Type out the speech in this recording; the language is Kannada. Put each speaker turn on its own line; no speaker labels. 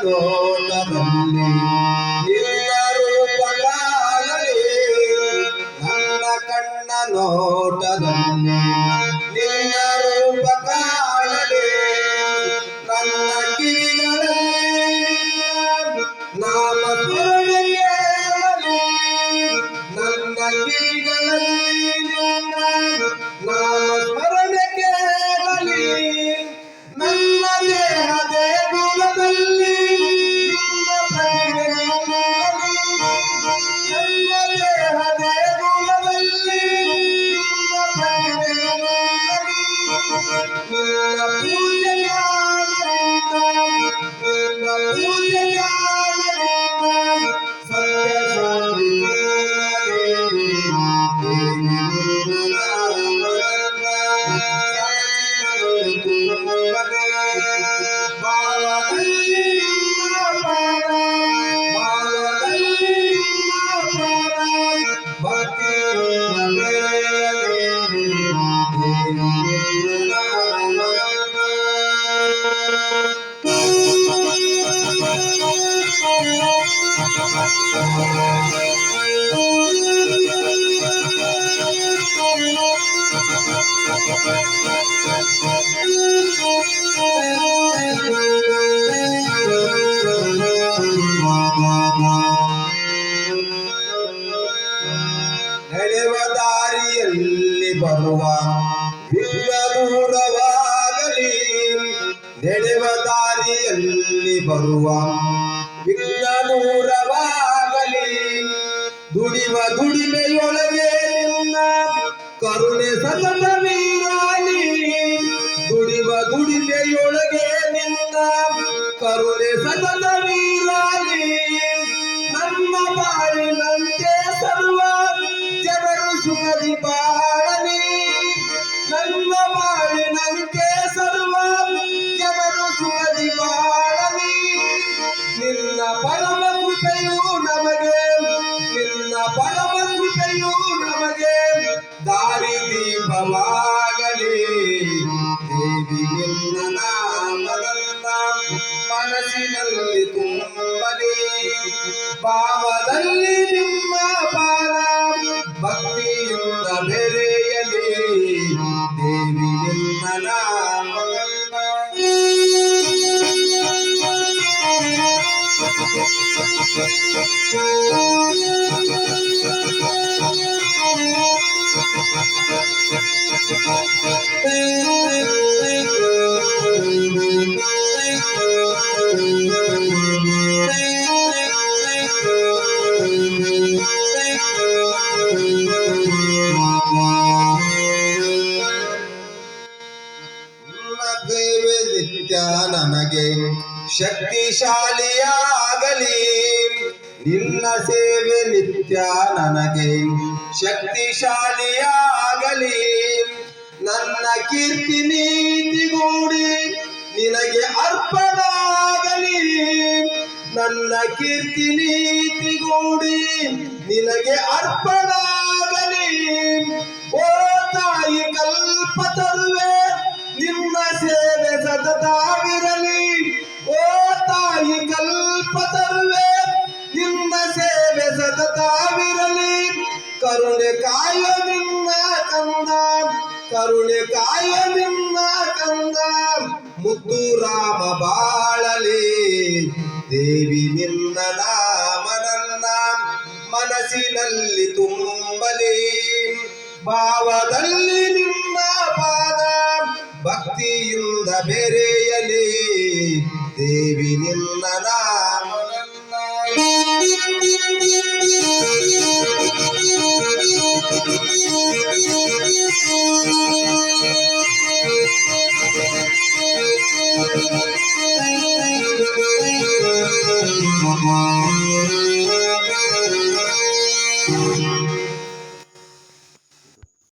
ಲೋಕದಲ್ಲಿ ನಿನ್ನ ರೂಪ ಕಾಣಲಿ, ನನ್ನ ಕಣ್ಣ ನೋಟದಲ್ಲಿ ನಿನ್ನ ರೂಪ ಕಾಣಲಿ, ನನ್ನ ಕಿವಿಗಳಲ್ಲಿ ನಾಮ ಸ್ಮರಣೆ ಕೇಳಲಿ, ನನ್ನ ಕಿವಿಗಳಲ್ಲಿ ನಾಮ ಸ್ಮರಣೆ ಕೇಳಲಿ, ನನ್ನ ದೇಹ ದೇಗುಲದಲ್ಲಿ ನಿನ್ನ ಪ್ರಜ್ಞೆ ನಿಲ್ಲಲಿ, ನನ್ನ ದೇಹ ದೇಗುಲದಲ್ಲಿ ನಿನ್ನ ಪ್ರಜ್ಞೆ ನಿಲ್ಲಲಿ, ನಿನ್ನ ಪೂಜೆಯಾಗಲಿಲ್ಲ, ನಿನ್ನ ಪೂಜೆಯಾಗಲಿಲ್ಲ, ಸತ್ಯ ಶಾಂತಿ ನಡೆವ ದಾರಿಯಲ್ಲಿ ಬರುವ ವಿಘ್ನ ದೂರವಾಗಲಿ, ನಡೆವ ದಾರಿಯಲ್ಲಿ ಬರುವ ವಿಘ್ನ ದೂರವಾಗಲಿ, ದುಡಿವ ದುಡಿಮೆಯೊಳಗೆ ನಿನ್ನ ಕರುಣೆ ಸತತವಿರಲಿ, ದುಡಿವ ದುಡಿಮೆಯೊಳಗೆ ನಿನ್ನ ಕರುಣೆ ಸತತವಿರಲಿ, ನಮ್ಮ ಬಾಳಿನಂತೆ ಸರ್ವ ಜನರು ಸುಖದಿ ಬಾಳಲಿ, ನನ್ನ ಬಾಳಿನಂತೆ ಸರ್ವ ಜನರು ಸುಖದಿ ಬಾಳಲಿ, ನಿನ್ನ ಪರಮ ಕೃಪೆಯು ನಮಗೆ, ನಿನ್ನ ಪರಮ ಕೃಪೆಯು ನಮಗೆ ದಾರಿ ದೀಪವಾಗಲಿ, ದೇವಿ ನಿನ್ನ ನಾಮವನ್ನ ಮನಸ್ಸಿನಲ್ಲಿ ತುಂಬಲಿ, ಭಾವದಲ್ಲಿ ನಿಮ್ಮ ಪಾದ ಭಕ್ತಿಯಿಂದ ಬೆರೆಯಲಿ, ದೇವಿ ನಿನ್ನ ನಾಮವನ್ನ ದೇವೆ ನಿತ್ಯ ನನಗೆ ಶಕ್ತಿಶಾಲಿಯಾಗಲಿ, ನಿನ್ನ ಸೇವೆ ನಿತ್ಯ ನನಗೆ ಶಕ್ತಿಶಾಲಿಯಾಗಲಿ, ನನ್ನ ಕೀರ್ತಿ ನೀತಿಗೂಡಿ ನಿನಗೆ ಅರ್ಪಣಾಗಲಿ, ನನ್ನ ಕೀರ್ತಿ ನೀತಿಗೂಡಿ ನಿನಗೆ ಅರ್ಪಣಾಗಲಿ, ಓ ತಾಯಿ ಕಲ್ಪತರುವೆ ನಿನ್ನ ಸೇವೆ ಸತತವಿರಲಿ, ಓ ತಾಯಿ ಕಲ್ಪತರುವೆ ನಿನ್ನ ಸೇವೆ ಸತತವಿರಲಿ, ಕರುಣೆ ಕಾಯ ನಿನ್ನ ಕಂದ, ಕರುಣೆ ಕಾಯ ನಿನ್ನ ಕಂದ, ಮುದ್ದು ರಾಮ ಬಾಳಲಿ, ದೇವಿ ನಿನ್ನ ನಾಮ ನನ್ನ ಮನಸ್ಸಿನಲ್ಲಿ ತುಂಬಲಿ, ಭಾವದಲ್ಲಿ ನಿನ್ನ ಪಾದ ಭಕ್ತಿಯಿಂದ ಬೆರೆಯಲಿ, ದೇವಿ ನಿನ್ನ ನಾಮ ನನ್ನ